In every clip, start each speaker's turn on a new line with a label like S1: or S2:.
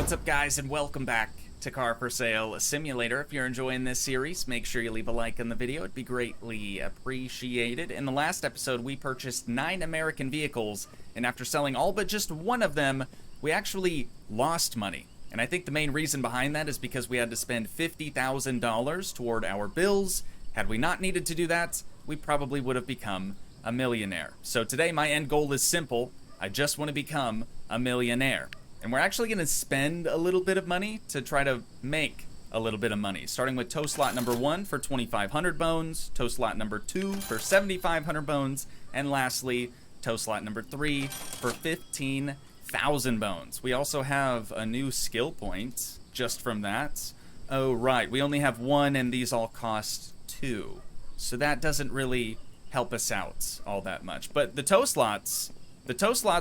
S1: What's up, guys, and welcome back to Car for Sale Simulator. If you're enjoying this series, make sure you leave a like on the video. It'd be greatly appreciated. In the last episode, we purchased 9 American vehicles, and after selling all but just one of them, we actually lost money. And I think the main reason behind that is because we had to spend $50,000 toward our bills. Had we not needed to do that, we probably would have become a millionaire. So today, my end goal is simple. I just want to become a millionaire. And we're actually going to spend a little bit of money to try to make a little bit of money. Starting with tow slot number 1 for 2,500 bones, tow slot number 2 for 7,500 bones, and lastly, tow slot number 3 for 15,000 bones. We also have a new skill point just from that. Oh, right, we only have 1 and these all cost 2. So that doesn't really help us out all that much. But the tow slots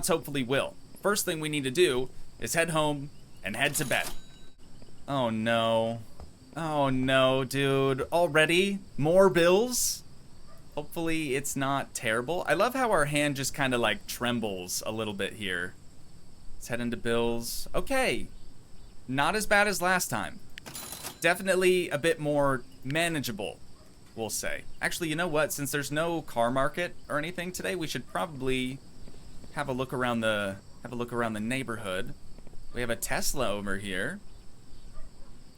S1: hopefully will. First thing we need to do is head home and head to bed. Oh no. Oh no, dude. Already? More bills? Hopefully it's not terrible. I love how our hand just kind of like trembles a little bit here. Let's head into bills. Okay. Not as bad as last time. Definitely a bit more manageable, we'll say. Actually, you know what? Since there's no car market or anything today, we should probably have a look around the neighborhood. We have a Tesla over here.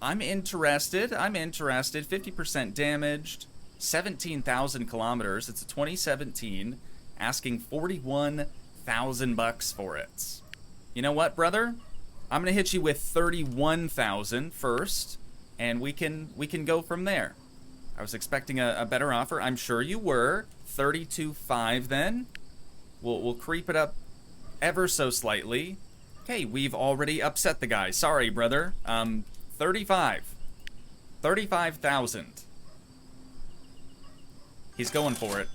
S1: I'm interested. 50% damaged, 17,000 kilometers. It's a 2017, asking 41,000 bucks for it. You know what, brother? I'm gonna hit you with 31,000 first, and we can go from there. I was expecting a better offer. I'm sure you were. 32.5 then. We'll creep it up ever so slightly. Okay, we've already upset the guy. Sorry, brother. 35,000. He's going for it.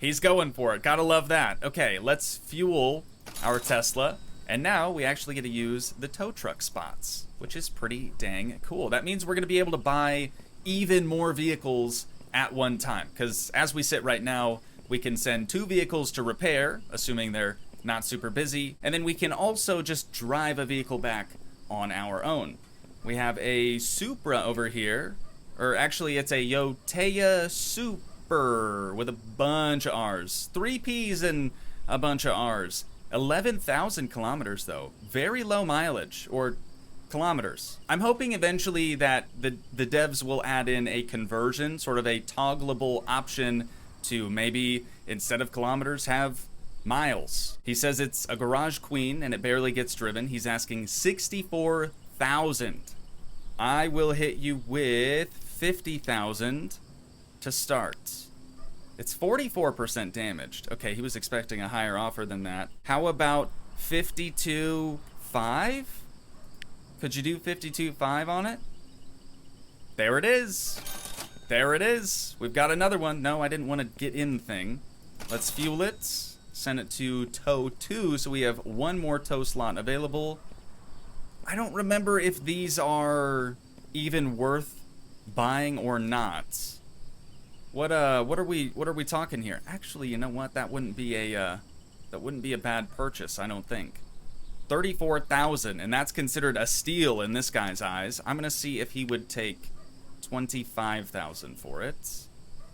S1: He's going for it. Gotta love that. Okay, let's fuel our Tesla. And now we actually get to use the tow truck spots, which is pretty dang cool. That means we're gonna be able to buy even more vehicles at one time. Because as we sit right now, we can send 2 vehicles to repair, assuming they're not super busy, and then we can also just drive a vehicle back on our own. We have a Supra over here, or actually it's a Yoteya Super with a bunch of R's. 3 P's and a bunch of R's. 11,000 kilometers though. Very low mileage, or kilometers. I'm hoping eventually that the devs will add in a conversion, sort of a toggleable option to maybe, instead of kilometers, have miles. He says it's a garage queen and it barely gets driven. He's asking 64,000. I will hit you with 50,000 to start. It's 44% damaged. Okay, he was expecting a higher offer than that. How about 52.5? Could you do 52.5 on it? There it is. There it is. We've got another one. No, I didn't want to get in thing. Let's fuel it. Send it to tow 2, so we have 1 more tow slot available. I don't remember if these are even worth buying or not. What are we talking here? Actually, you know what? That wouldn't be a bad purchase, I don't think. 34,000, and that's considered a steal in this guy's eyes. I'm gonna see if he would take 25,000 for it.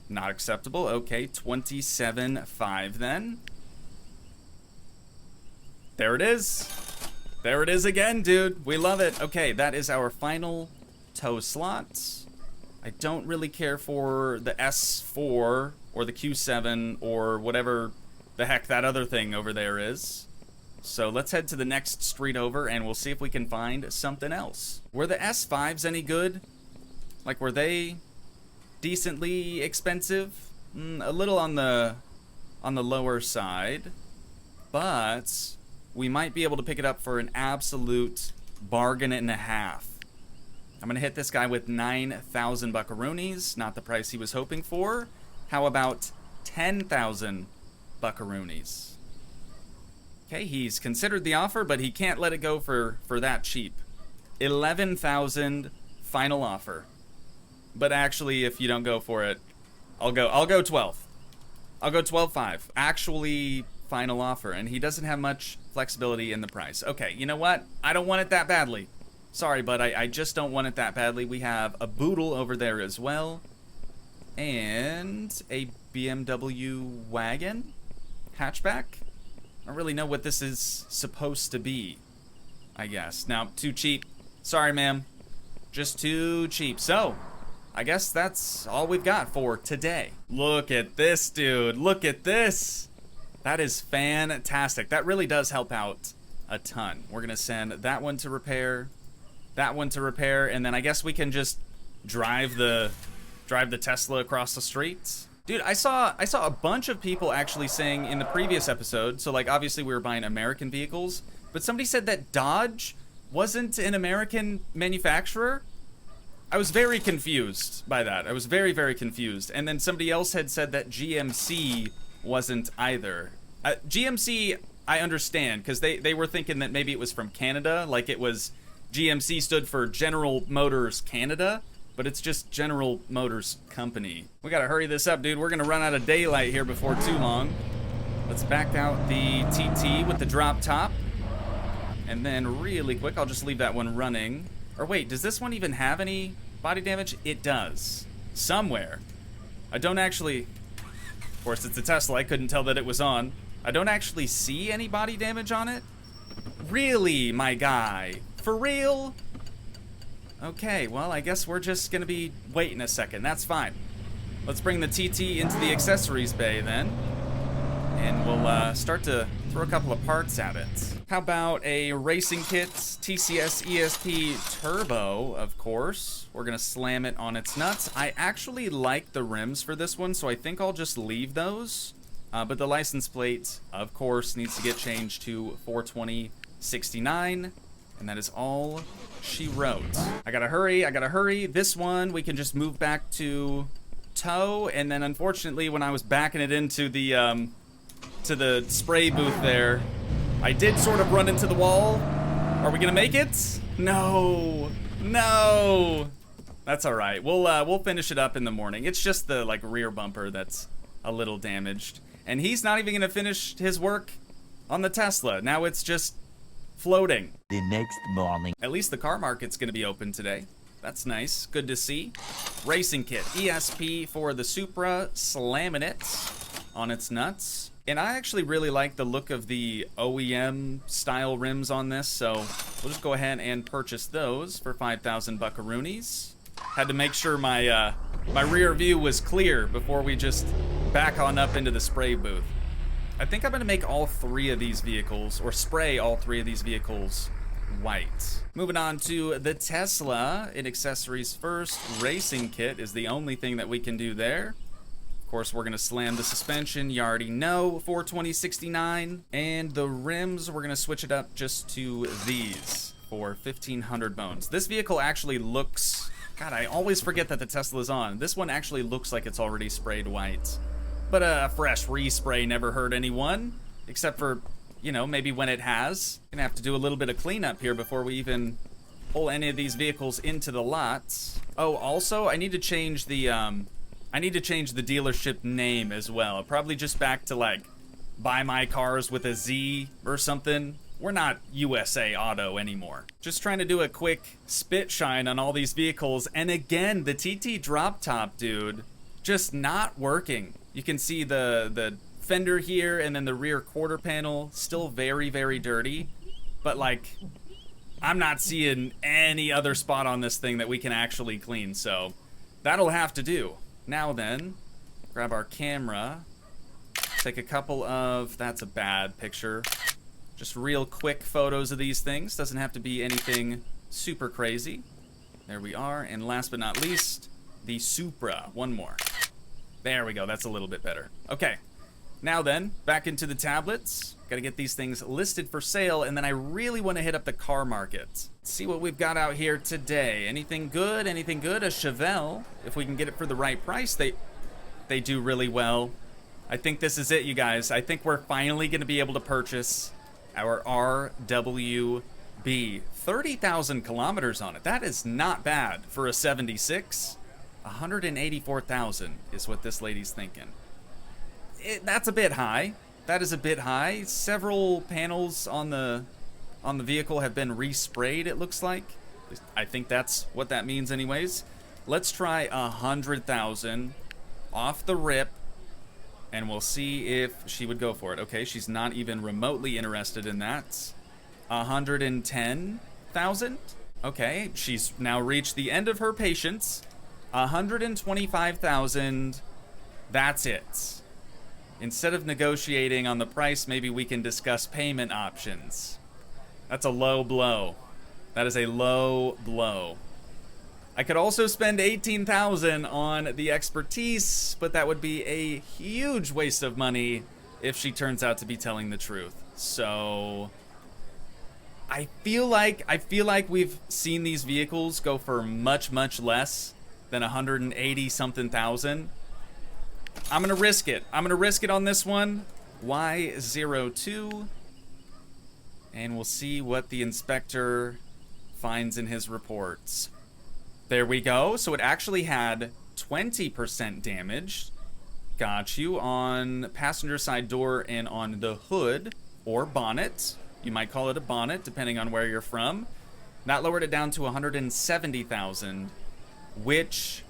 S1: Not acceptable. Okay, 27.5 then. There it is. There it is again, dude. We love it. Okay, that is our final tow slot. I don't really care for the S4 or the Q7 or whatever the heck that other thing over there is. So let's head to the next street over and we'll see if we can find something else. Were the S5s any good? Like, were they decently expensive? A little on the lower side, but we might be able to pick it up for an absolute bargain and a half. I'm gonna hit this guy with 9,000 buckaroonies, not the price he was hoping for. How about 10,000 buckaroonies? Okay, he's considered the offer, but he can't let it go for that cheap. 11,000 final offer. But actually, if you don't go for it, I'll go 12. I'll go 12.5. Actually, final offer, and he doesn't have much flexibility in the price. Okay, you know what? I don't want it that badly. Sorry, but I just don't want it that badly. We have a Boodle over there as well. And a BMW wagon? Hatchback? I don't really know what this is supposed to be, I guess. Now, too cheap. Sorry, ma'am. Just too cheap. So, I guess that's all we've got for today. Look at this, dude. Look at this. That is fantastic. That really does help out a ton. We're gonna send that one to repair, that one to repair, and then I guess we can just drive the Tesla across the streets. Dude, I saw a bunch of people actually saying in the previous episode, so like obviously we were buying American vehicles, but somebody said that Dodge wasn't an American manufacturer. I was very confused by that. I was very, very confused. And then somebody else had said that GMC wasn't either. GMC, I understand, because they were thinking that maybe it was from Canada, like it was, GMC stood for General Motors Canada, but it's just General Motors Company. We gotta hurry this up, dude. We're gonna run out of daylight here before too long. Let's back out the TT with the drop top. And then really quick, I'll just leave that one running. Or wait, does this one even have any body damage? It does. Somewhere. I don't actually... Of course, it's a Tesla. I couldn't tell that it was on. I don't actually see any body damage on it. Really, my guy? For real? Okay, well, I guess we're just gonna be waiting a second. That's fine. Let's bring the TT into the accessories bay then. And we'll start to throw a couple of parts at it. How about a racing kit, TCS ESP Turbo, of course. We're gonna slam it on its nuts. I actually like the rims for this one, so I think I'll just leave those. But the license plate, of course, needs to get changed to 42069, and that is all she wrote. I gotta hurry. This one, we can just move back to tow, and then unfortunately, when I was backing it into the spray booth there, I did sort of run into the wall. Are we gonna make it? No. That's all right. We'll finish it up in the morning. It's just the like rear bumper that's a little damaged. And he's not even gonna finish his work on the Tesla. Now it's just floating.
S2: The next morning.
S1: At least the car market's gonna be open today. That's nice. Good to see. Racing kit. ESP for the Supra. Slamming it on its nuts. And I actually really like the look of the OEM style rims on this, so we'll just go ahead and purchase those for 5,000 buckaroonies. Had to make sure my my rear view was clear before we just back on up into the spray booth. I think I'm gonna make all three of these vehicles, or spray all three of these vehicles white. Moving on to the Tesla in accessories first. Racing kit is the only thing that we can do there. Of course, we're gonna slam the suspension. You already know, 42069. And the rims, we're gonna switch it up just to these for 1,500 bones. This vehicle actually looks... God, I always forget that the Tesla's on. This one actually looks like it's already sprayed white. But a fresh respray never hurt anyone. Except for, you know, maybe when it has. Gonna have to do a little bit of cleanup here before we even pull any of these vehicles into the lots. Oh, also, I need to change the dealership name as well. Probably just back to, like, Buy My Cars with a Z or something. We're not USA Auto anymore. Just trying to do a quick spit shine on all these vehicles. And again, the TT drop top, dude, just not working. You can see the fender here, and then the rear quarter panel, still very, very dirty. But, like, I'm not seeing any other spot on this thing that we can actually clean, so that'll have to do. Now then, grab our camera, take a couple of, that's a bad picture, just real quick photos of these things. Doesn't have to be anything super crazy. There we are, and last but not least, the Supra. One more. There we go, that's a little bit better. Okay, now then, back into the tablets. Gotta get these things listed for sale, and then I really want to hit up the car market. Let's see what we've got out here today. Anything good? Anything good? A Chevelle, if we can get it for the right price, they do really well. I think this is it, you guys. I think we're finally gonna be able to purchase our RWB. 30,000 kilometers on it. That is not bad for a 76. 184,000 is what this lady's thinking. That's a bit high. That is a bit high. Several panels on the vehicle have been resprayed, it looks like. I think that's what that means anyways. Let's try 100,000 off the rip, and we'll see if she would go for it. Okay, she's not even remotely interested in that. 110,000. Okay, she's now reached the end of her patience. 125,000. That's it. Instead of negotiating on the price, maybe we can discuss payment options. That's a low blow. That is a low blow. I could also spend 18,000 on the expertise, but that would be a huge waste of money if she turns out to be telling the truth. So I feel like we've seen these vehicles go for much, much less than 180 something thousand. I'm gonna risk it. I'm gonna risk it on this one. Y02. And we'll see what the inspector finds in his reports. There we go. So it actually had 20% damage. Got you on passenger side door and on the hood or bonnet. You might call it a bonnet depending on where you're from. That lowered it down to 170,000, which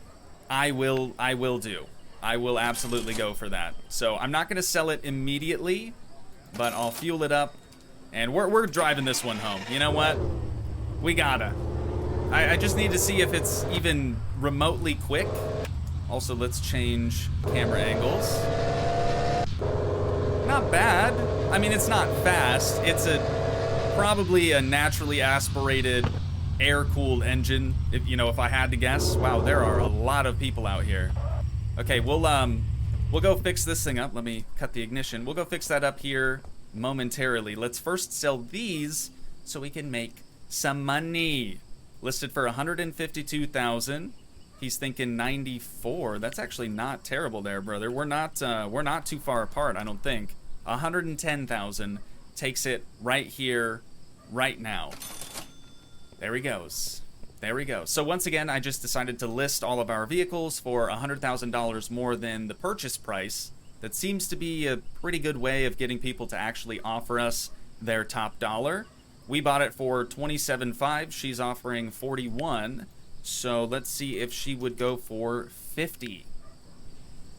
S1: I will do. I will absolutely go for that. So I'm not going to sell it immediately, but I'll fuel it up, and we're driving this one home. You know what? We gotta. I just need to see if it's even remotely quick. Also, let's change camera angles. Not bad. I mean, it's not fast. It's probably a naturally aspirated, air-cooled engine. If I had to guess. Wow, there are a lot of people out here. Okay, we'll go fix this thing up. Let me cut the ignition. We'll go fix that up here momentarily. Let's first sell these so we can make some money. Listed for 152,000. He's thinking 94. That's actually not terrible there, brother. We're not too far apart, I don't think. 110,000 takes it right here, right now. There he goes. There we go. So once again, I just decided to list all of our vehicles for $100,000 more than the purchase price. That seems to be a pretty good way of getting people to actually offer us their top dollar. We bought it for $27,500. She's offering $41,000. So let's see if she would go for $50,000.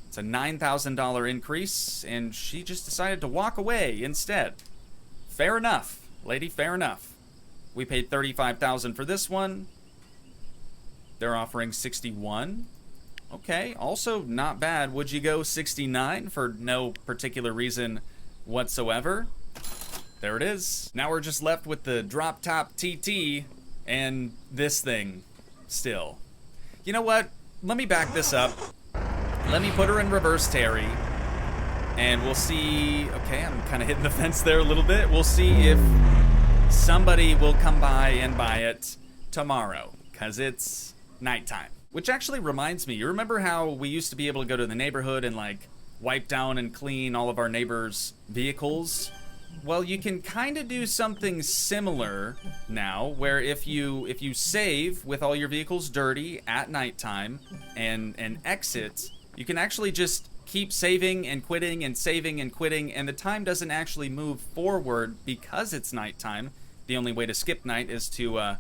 S1: It's a $9,000 increase, and she just decided to walk away instead. Fair enough, lady, fair enough. We paid $35,000 for this one. They're offering $61,000. Okay, also not bad. Would you go $69,000 for no particular reason whatsoever? There it is. Now we're just left with the drop top TT and this thing still. You know what? Let me back this up. Let me put her in reverse Terry, and we'll see. Okay, I'm kind of hitting the fence there a little bit. We'll see if somebody will come by and buy it tomorrow, because it's nighttime. Which actually reminds me, you remember how we used to be able to go to the neighborhood and like wipe down and clean all of our neighbors' vehicles? Well, you can kind of do something similar now, where if you save with all your vehicles dirty at nighttime and exit, you can actually just keep saving and quitting and saving and quitting, and the time doesn't actually move forward because it's nighttime. The only way to skip night is to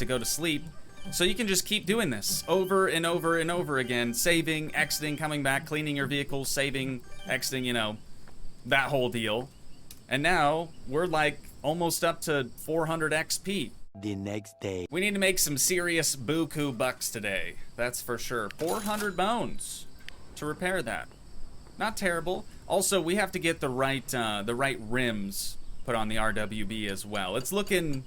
S1: go to sleep. So you can just keep doing this over and over and over again, saving, exiting, coming back, cleaning your vehicles, saving, exiting, you know, that whole deal. And now we're like almost up to 400 XP.
S2: The next day.
S1: We need to make some serious buku bucks today. That's for sure. 400 bones to repair that. Not terrible. Also, we have to get the right rims put on the RWB as well. It's looking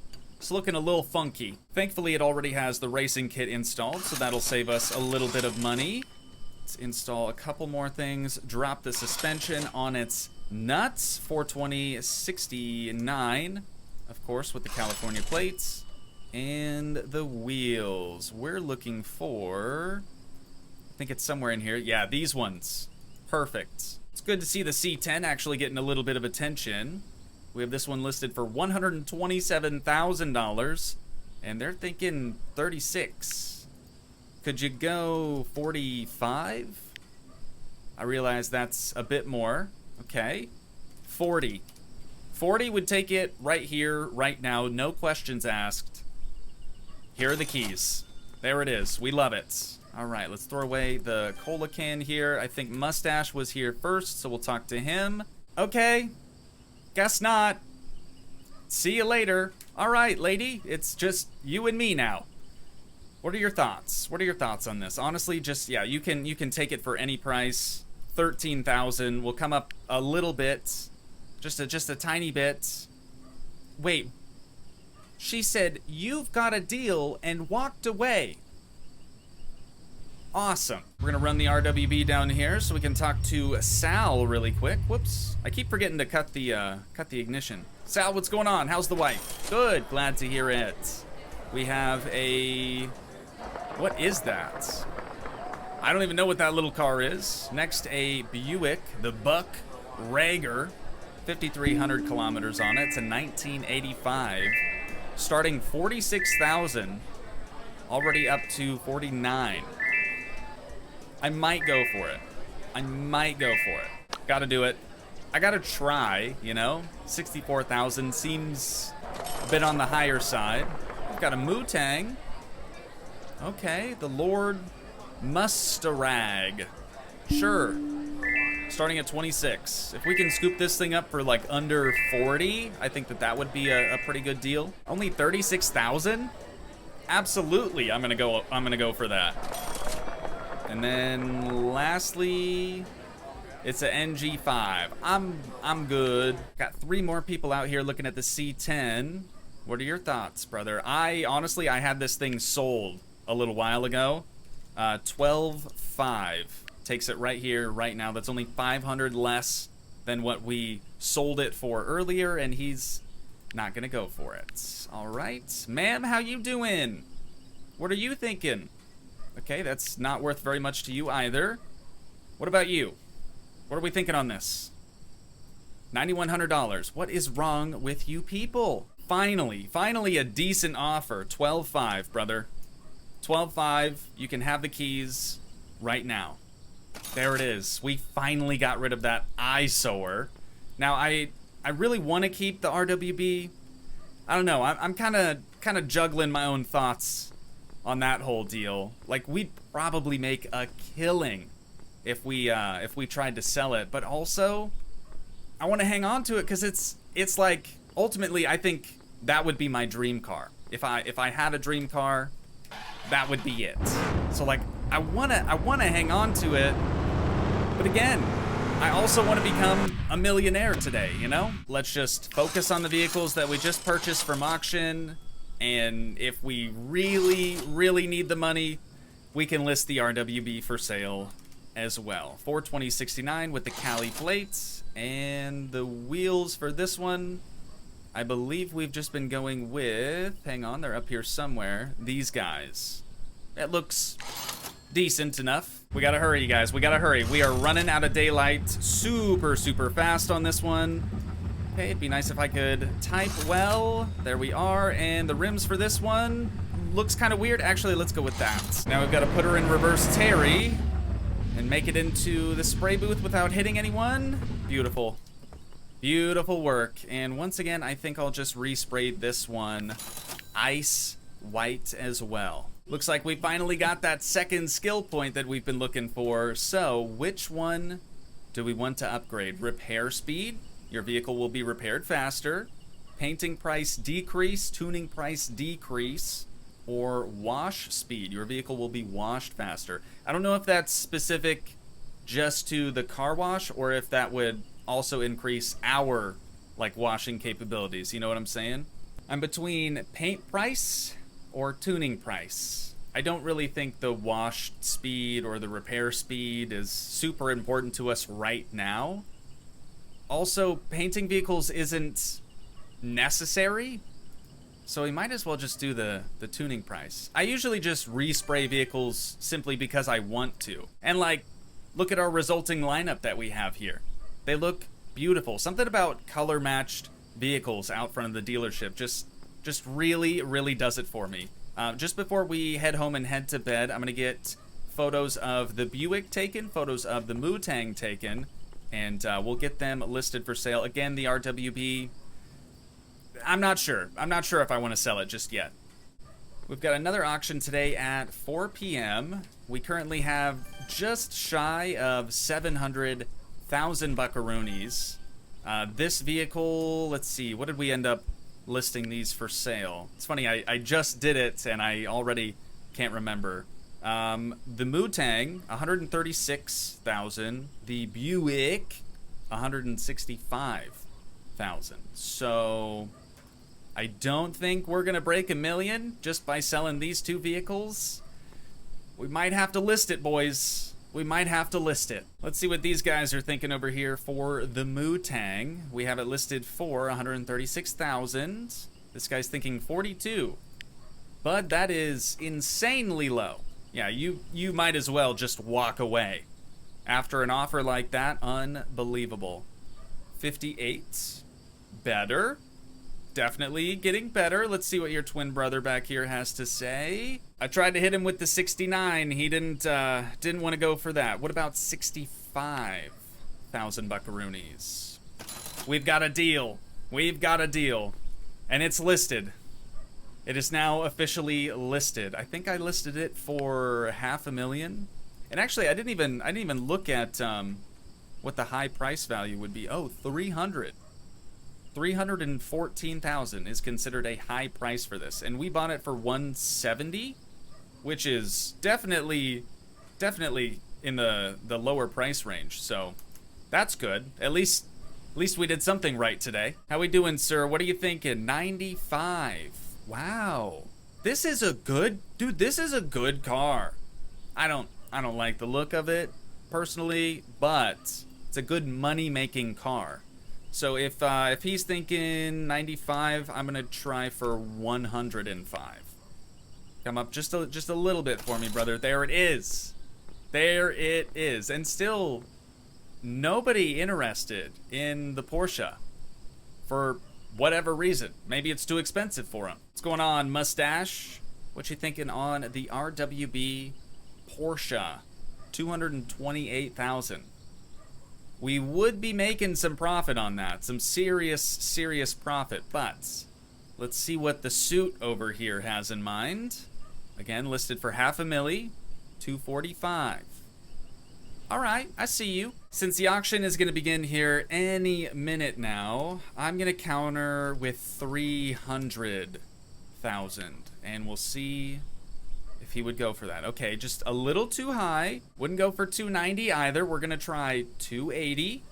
S1: a little funky. Thankfully, it already has the racing kit installed, so that'll save us a little bit of money. Let's install a couple more things. Drop the suspension on its nuts. 420/69, of course, with the California plates. And the wheels. We're looking for, I think it's somewhere in here. Yeah, these ones. Perfect. It's good to see the C10 actually getting a little bit of attention. We have this one listed for $127,000, and they're thinking 36. Could you go 45? I realize that's a bit more. Okay. 40. 40 would take it right here, right now, no questions asked. Here are the keys. There it is. We love it. All right, let's throw away the cola can here. I think Mustache was here first, so we'll talk to him. Okay. Guess not. See you later. All right, lady. It's just you and me now. What are your thoughts? What are your thoughts on this? Honestly, just, yeah, you can take it for any price. 13,000 will come up a little bit. Just a tiny bit. Wait. She said, "You've got a deal," and walked away. Awesome. We're gonna run the RWB down here so we can talk to Sal really quick. Whoops. I keep forgetting to cut the ignition. Sal, what's going on? How's the wife? Good. Glad to hear it. We have a... What is that? I don't even know what that little car is. Next, a Buick, the Buck Rager. 5,300 kilometers on it. It's a 1985. Starting 46,000. Already up to 49. I might go for it. I might go for it. Gotta do it. I gotta try, you know? 64,000 seems a bit on the higher side. We've got a Mutang. Okay, the Lord Mustarag. Sure. Starting at 26. If we can scoop this thing up for like under 40, I think that would be a pretty good deal. Only 36,000? Absolutely, I'm gonna go for that. And then lastly, it's a NG5. I'm good. Got 3 more people out here looking at the C10. What are your thoughts, brother? Honestly, I had this thing sold a little while ago. 12.5 takes it right here, right now. That's only 500 less than what we sold it for earlier, and he's not gonna go for it. All right, ma'am, how you doing? What are you thinking? Okay, that's not worth very much to you either. What about you? What are we thinking on this? $9,100. What is wrong with you people? Finally a decent offer. 12.5, brother. 12.5. You can have the keys right now. There it is. We finally got rid of that eyesore. Now, I really want to keep the RWB. I don't know. I'm kind of juggling my own thoughts on that whole deal. Like, we'd probably make a killing if we tried to sell it, but also I want to hang on to it because it's like, ultimately I think that would be my dream car. If I had a dream car, that would be it. So like, I want to hang on to it, but again, I also want to become a millionaire today, you know? Let's just focus on the vehicles that we just purchased from auction. And if we really need the money, we can list the RWB for sale as well. 420.69 with the Cali plates. And the wheels for this one, I believe we've just been going with, hang on, they're up here somewhere, these guys. That looks decent enough. We gotta hurry, you guys. We gotta hurry. We are running out of daylight super fast on this one. Okay, it'd be nice if I could type well. There we are. And the rims for this one looks kind of weird. Actually, let's go with that. Now we've got to put her in reverse Terry and make it into the spray booth without hitting anyone. Beautiful. Beautiful work. And once again, I think I'll just respray this one ice white as well. Looks like we finally got that second skill point that we've been looking for. So, which one do we want to upgrade? Repair speed? Your vehicle will be repaired faster. Painting price decrease, tuning price decrease, or wash speed. Your vehicle will be washed faster. I don't know if that's specific just to the car wash or if that would also increase our like washing capabilities. You know what I'm saying? I'm between paint price or tuning price. I don't really think the wash speed or the repair speed is super important to us right now. Also, painting vehicles isn't necessary, so we might as well just do the tuning price. I usually just respray vehicles simply because I want to. And like, look at our resulting lineup that we have here. They look beautiful. Something about color-matched vehicles out front of the dealership just really does it for me. Just before we head home and head to bed, I'm gonna get photos of the Buick taken, photos of the Mutang taken, and we'll get them listed for sale. Again, the RWB, I'm not sure. I'm not sure if I want to sell it just yet. We've got another auction today at 4 p.m. We currently have just shy of 700,000 buckaroonies. This vehicle, let's see, what did we end up listing these for sale? It's funny, I just did it and I already can't remember. The Mustang, 136,000. The Buick, 165,000. So I don't think we're gonna break $1 million just by selling these two vehicles. We might have to list it, boys. We might have to list it. Let's see what these guys are thinking over here for the Mustang. We have it listed for 136,000. This guy's thinking 42. But that is insanely low. Yeah, you might as well just walk away. After an offer like that, unbelievable. 58. Better. Definitely getting better. Let's see what your twin brother back here has to say. I tried to hit him with the 69. He didn't want to go for that. What about 65,000 buckaroonies? We've got a deal. We've got a deal. And it's listed. It is now officially listed. I think I listed it for $500,000. And actually, I didn't even look at what the high price value would be. Oh, 300. 314,000 is considered a high price for this, and we bought it for 170, which is definitely in the lower price range. So that's good. At least we did something right today. How we doing, sir? What are you thinking? 95. Wow. This is a good, dude, this is a good car. I don't like the look of it personally, but it's a good money-making car. So if he's thinking 95, I'm gonna try for 105. Come up just a little bit for me, brother. There it is. There it is. And still nobody interested in the Porsche for whatever reason. Maybe it's too expensive for him. What's going on, Mustache? What you thinking on the RWB Porsche? 228,000. We would be making some profit on that, some serious profit, but let's see what the suit over here has in mind. Again, listed for $500,000, 245. All right, I see you. Since the auction is gonna begin here any minute now, I'm gonna counter with 300,000, and we'll see if he would go for that. Okay, just a little too high. Wouldn't go for 290 either. We're gonna try 280.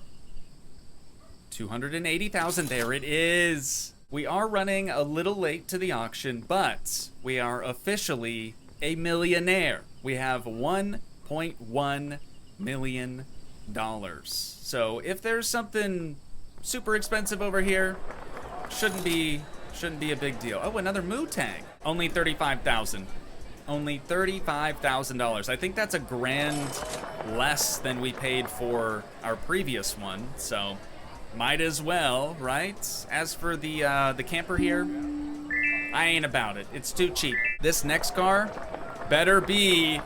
S1: 280,000, there it is. We are running a little late to the auction, but we are officially a millionaire. We have $1.1 million. So if there's something super expensive over here, shouldn't be a big deal. Oh, another Mustang. Only 35,000. Only $35,000. I think that's $1,000 less than we paid for our previous one, so might as well, right? As for the camper here, I ain't about it. It's too cheap. This next car better be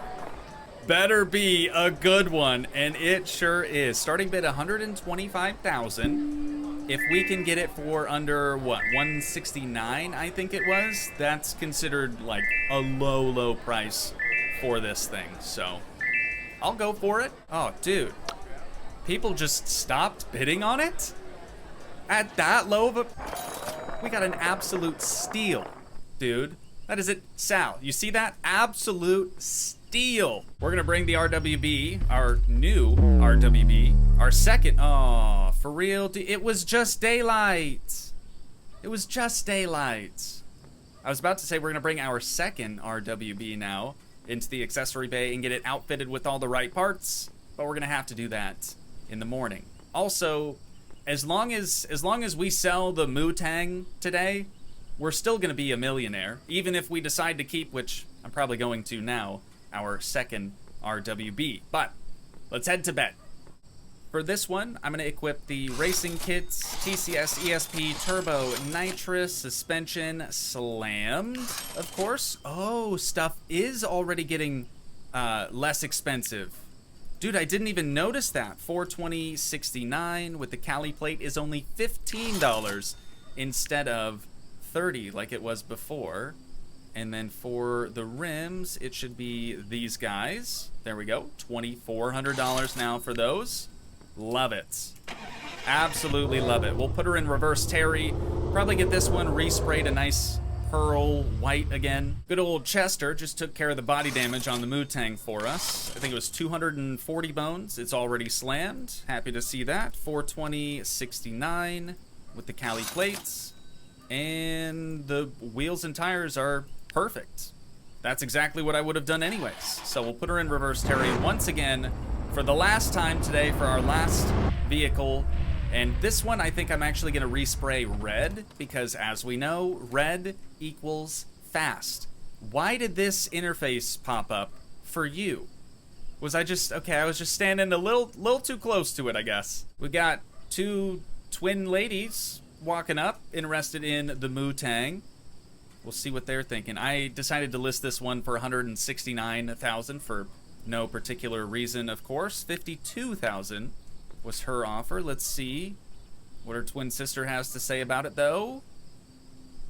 S1: a good one, and it sure is. Starting bid 125,000. If we can get it for under, what, 169, I think it was, that's considered like a low price for this thing. So I'll go for it. Oh, dude, people just stopped bidding on it at that low of a, we got an absolute steal, dude. That is it. Sal, you see that? Absolute steal. We're gonna bring the RWB, our new RWB, our second. Oh, for real? It was just daylight. It was just daylight. I was about to say we're gonna bring our second RWB now into the accessory bay and get it outfitted with all the right parts, but we're gonna have to do that in the morning. Also, as long as we sell the Mustang today, we're still gonna be a millionaire, even if we decide to keep, which I'm probably going to now, our second RWB. But let's head to bed. For this one, I'm gonna equip the racing kits, TCS ESP Turbo Nitrous Suspension Slammed, of course. Oh, stuff is already getting less expensive. Dude, I didn't even notice that. $420.69 with the Cali plate is only $15 instead of $30 like it was before. And then for the rims, it should be these guys. There we go. $2,400 now for those. Love it. Absolutely love it. We'll put her in reverse Terry. Probably get this one resprayed a nice pearl white again. Good old Chester just took care of the body damage on the Mutang for us. I think it was 240 bones. It's already slammed. Happy to see that. 420.69 with the Cali plates. And the wheels and tires are perfect. That's exactly what I would have done anyways. So we'll put her in reverse Terry once again for the last time today for our last vehicle. And this one, I think I'm actually going to respray red because, as we know, red equals fast. Why did this interface pop up for you? Was I just... Okay, I was just standing a little too close to it, I guess. We got two twin ladies walking up, interested in the Mutang. We'll see what they're thinking. I decided to list this one for $169,000 for no particular reason, of course. $52,000 was her offer. Let's see what her twin sister has to say about it, though.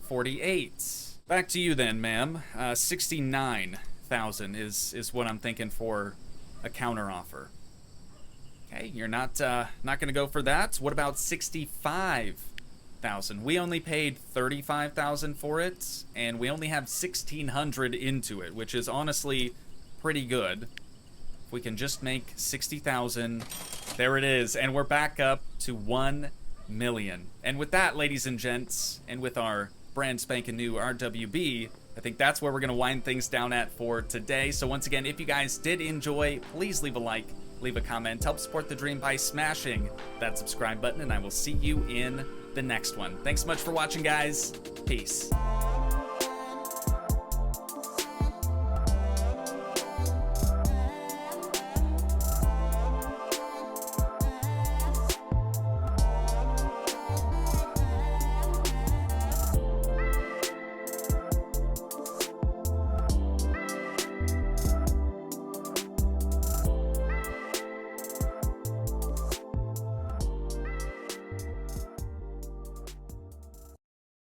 S1: $48,000. Back to you then, ma'am. $69,000 is what I'm thinking for a counter offer. Okay, you're not gonna go for that. What about $65,000? We only paid $35,000 for it, and we only have $1,600 into it, which is honestly pretty good. If we can just make $60,000, there it is, and we're back up to 1 million. And with that, ladies and gents, and with our brand spanking new RWB, I think that's where we're gonna wind things down at for today. So once again, if you guys did enjoy, please leave a like, leave a comment, help support the dream by smashing that subscribe button, and I will see you in the next one. Thanks so much for watching, guys. Peace.